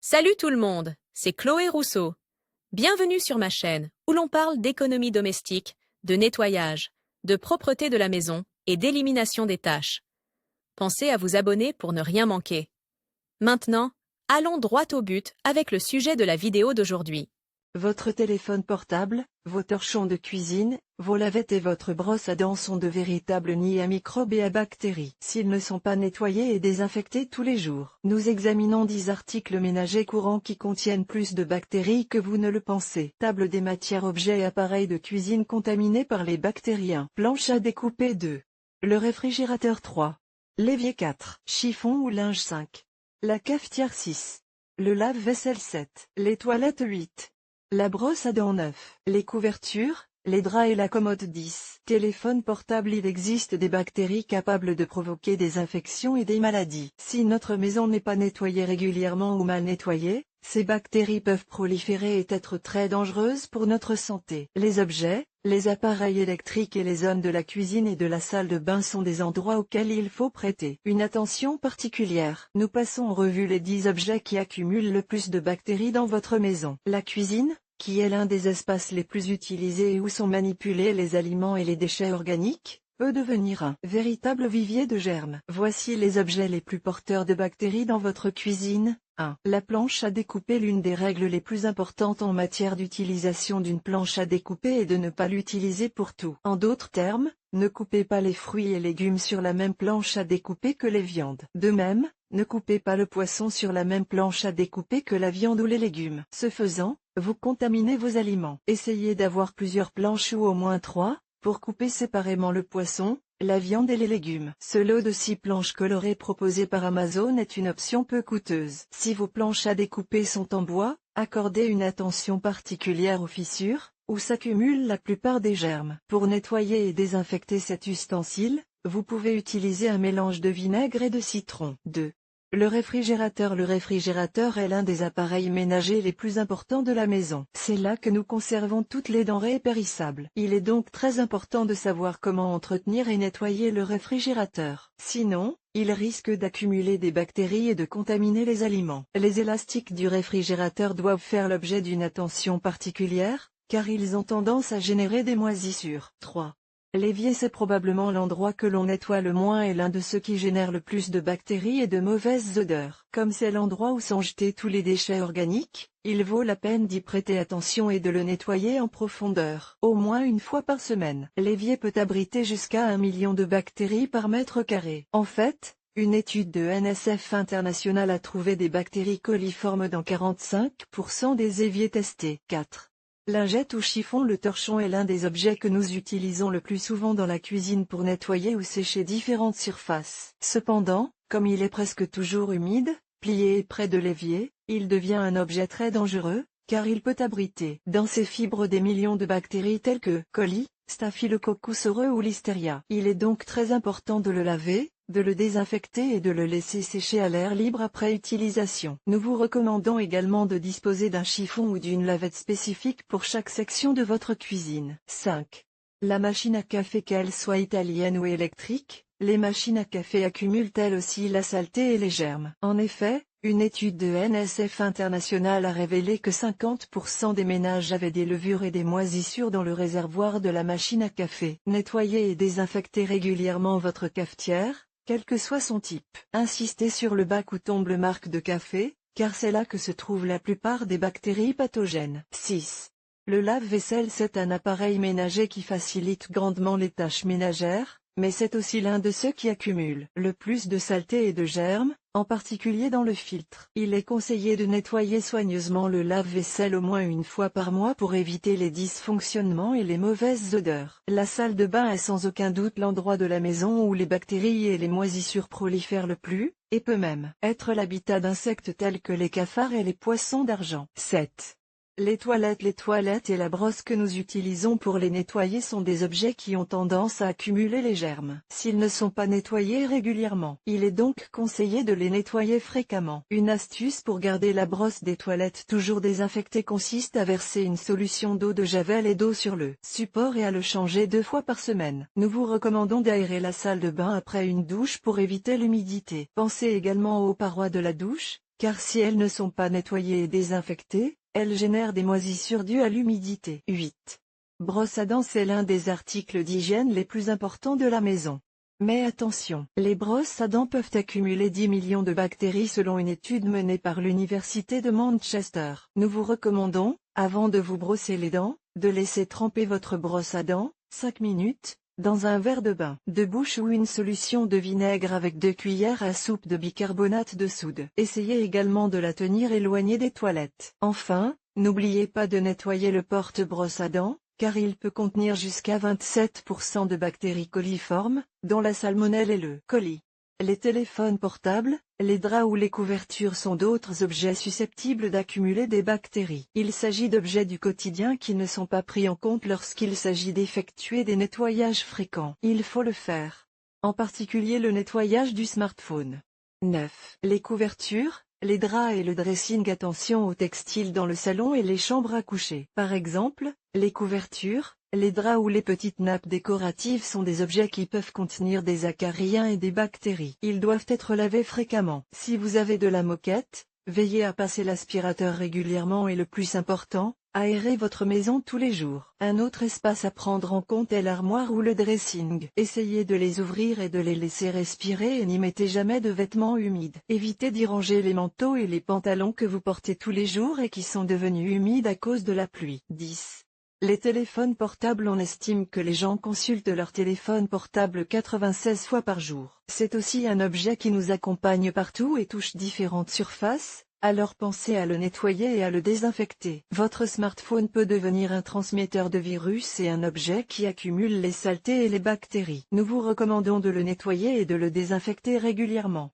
Salut tout le monde, c'est Chloé Rousseau. Bienvenue sur ma chaîne où l'on parle d'économie domestique, de nettoyage, de propreté de la maison et d'élimination des tâches. Pensez à vous abonner pour ne rien manquer. Maintenant, allons droit au but avec le sujet de la vidéo d'aujourd'hui. Votre téléphone portable, vos torchons de cuisine, vos lavettes et votre brosse à dents sont de véritables nids à microbes et à bactéries. S'ils ne sont pas nettoyés et désinfectés tous les jours, nous examinons 10 articles ménagers courants qui contiennent plus de bactéries que vous ne le pensez. Table des matières, objets et appareils de cuisine contaminés par les bactériens. Planche à découper 2. Le réfrigérateur 3. L'évier 4. Chiffon ou linge 5. La cafetière 6. Le lave-vaisselle 7. Les toilettes 8. La brosse à dents 9. Les couvertures, les draps et la commode 10. Téléphone portable. Il existe des bactéries capables de provoquer des infections et des maladies. Si notre maison n'est pas nettoyée régulièrement ou mal nettoyée, ces bactéries peuvent proliférer et être très dangereuses pour notre santé. Les objets, les appareils électriques et les zones de la cuisine et de la salle de bain sont des endroits auxquels il faut prêter une attention particulière. Nous passons en revue les 10 objets qui accumulent le plus de bactéries dans votre maison. La cuisine, qui est l'un des espaces les plus utilisés et où sont manipulés les aliments et les déchets organiques, peut devenir un véritable vivier de germes. Voici les objets les plus porteurs de bactéries dans votre cuisine. 1. La planche à découper. L'une des règles les plus importantes en matière d'utilisation d'une planche à découper est de ne pas l'utiliser pour tout. En d'autres termes, ne coupez pas les fruits et légumes sur la même planche à découper que les viandes. De même, ne coupez pas le poisson sur la même planche à découper que la viande ou les légumes. Ce faisant, vous contaminez vos aliments. Essayez d'avoir plusieurs planches ou au moins 3, pour couper séparément le poisson, la viande et les légumes. Ce lot de 6 planches colorées proposé par Amazon est une option peu coûteuse. Si vos planches à découper sont en bois, accordez une attention particulière aux fissures, où s'accumulent la plupart des germes. Pour nettoyer et désinfecter cet ustensile, vous pouvez utiliser un mélange de vinaigre et de citron. 2. Le réfrigérateur. Le réfrigérateur est l'un des appareils ménagers les plus importants de la maison. C'est là que nous conservons toutes les denrées périssables. Il est donc très important de savoir comment entretenir et nettoyer le réfrigérateur. Sinon, il risque d'accumuler des bactéries et de contaminer les aliments. Les élastiques du réfrigérateur doivent faire l'objet d'une attention particulière, car ils ont tendance à générer des moisissures. 3. L'évier. C'est probablement l'endroit que l'on nettoie le moins et l'un de ceux qui génèrent le plus de bactéries et de mauvaises odeurs. Comme c'est l'endroit où sont jetés tous les déchets organiques, il vaut la peine d'y prêter attention et de le nettoyer en profondeur, au moins une fois par semaine. L'évier peut abriter jusqu'à 1 million de bactéries par mètre carré. En fait, une étude de NSF International a trouvé des bactéries coliformes dans 45% des éviers testés. 4. Lingette ou chiffon. Le torchon est l'un des objets que nous utilisons le plus souvent dans la cuisine pour nettoyer ou sécher différentes surfaces. Cependant, comme il est presque toujours humide, plié et près de l'évier, il devient un objet très dangereux, car il peut abriter dans ses fibres des millions de bactéries telles que coli, Staphylococcus aureus ou Listeria. Il est donc très important de le laver, de le désinfecter et de le laisser sécher à l'air libre après utilisation. Nous vous recommandons également de disposer d'un chiffon ou d'une lavette spécifique pour chaque section de votre cuisine. 5. La machine à café. Qu'elle soit italienne ou électrique, les machines à café accumulent elles aussi la saleté et les germes. En effet, une étude de NSF International a révélé que 50% des ménages avaient des levures et des moisissures dans le réservoir de la machine à café. Nettoyez et désinfectez régulièrement votre cafetière, quel que soit son type. Insistez sur le bac où tombe le marc de café, car c'est là que se trouvent la plupart des bactéries pathogènes. 6. Le lave-vaisselle. C'est un appareil ménager qui facilite grandement les tâches ménagères, mais c'est aussi l'un de ceux qui accumulent le plus de saleté et de germes, en particulier dans le filtre. Il est conseillé de nettoyer soigneusement le lave-vaisselle au moins une fois par mois pour éviter les dysfonctionnements et les mauvaises odeurs. La salle de bain est sans aucun doute l'endroit de la maison où les bactéries et les moisissures prolifèrent le plus, et peut même être l'habitat d'insectes tels que les cafards et les poissons d'argent. 7. Les toilettes et la brosse que nous utilisons pour les nettoyer sont des objets qui ont tendance à accumuler les germes. S'ils ne sont pas nettoyés régulièrement, il est donc conseillé de les nettoyer fréquemment. Une astuce pour garder la brosse des toilettes toujours désinfectée consiste à verser une solution d'eau de javel et d'eau sur le support et à le changer 2 fois par semaine. Nous vous recommandons d'aérer la salle de bain après une douche pour éviter l'humidité. Pensez également aux parois de la douche, car si elles ne sont pas nettoyées et désinfectées, elles génèrent des moisissures dues à l'humidité. 8. Brosse à dents, c'est l'un des articles d'hygiène les plus importants de la maison. Mais attention, les brosses à dents peuvent accumuler 10 millions de bactéries selon une étude menée par l'Université de Manchester. Nous vous recommandons, avant de vous brosser les dents, de laisser tremper votre brosse à dents, 5 minutes, dans un verre de bain de bouche ou une solution de vinaigre avec 2 cuillères à soupe de bicarbonate de soude. Essayez également de la tenir éloignée des toilettes. Enfin, n'oubliez pas de nettoyer le porte-brosse à dents, car il peut contenir jusqu'à 27% de bactéries coliformes, dont la salmonelle et le colis. Les téléphones portables, les draps ou les couvertures sont d'autres objets susceptibles d'accumuler des bactéries. Il s'agit d'objets du quotidien qui ne sont pas pris en compte lorsqu'il s'agit d'effectuer des nettoyages fréquents. Il faut le faire. En particulier le nettoyage du smartphone. 9. Les couvertures, les draps et le dressing. Attention aux textiles dans le salon et les chambres à coucher. Par exemple, les couvertures, les draps ou les petites nappes décoratives sont des objets qui peuvent contenir des acariens et des bactéries. Ils doivent être lavés fréquemment. Si vous avez de la moquette, veillez à passer l'aspirateur régulièrement et le plus important, aérez votre maison tous les jours. Un autre espace à prendre en compte est l'armoire ou le dressing. Essayez de les ouvrir et de les laisser respirer et n'y mettez jamais de vêtements humides. Évitez d'y ranger les manteaux et les pantalons que vous portez tous les jours et qui sont devenus humides à cause de la pluie. 10. Les téléphones portables. On estime que les gens consultent leur téléphone portable 96 fois par jour. C'est aussi un objet qui nous accompagne partout et touche différentes surfaces, alors pensez à le nettoyer et à le désinfecter. Votre smartphone peut devenir un transmetteur de virus et un objet qui accumule les saletés et les bactéries. Nous vous recommandons de le nettoyer et de le désinfecter régulièrement.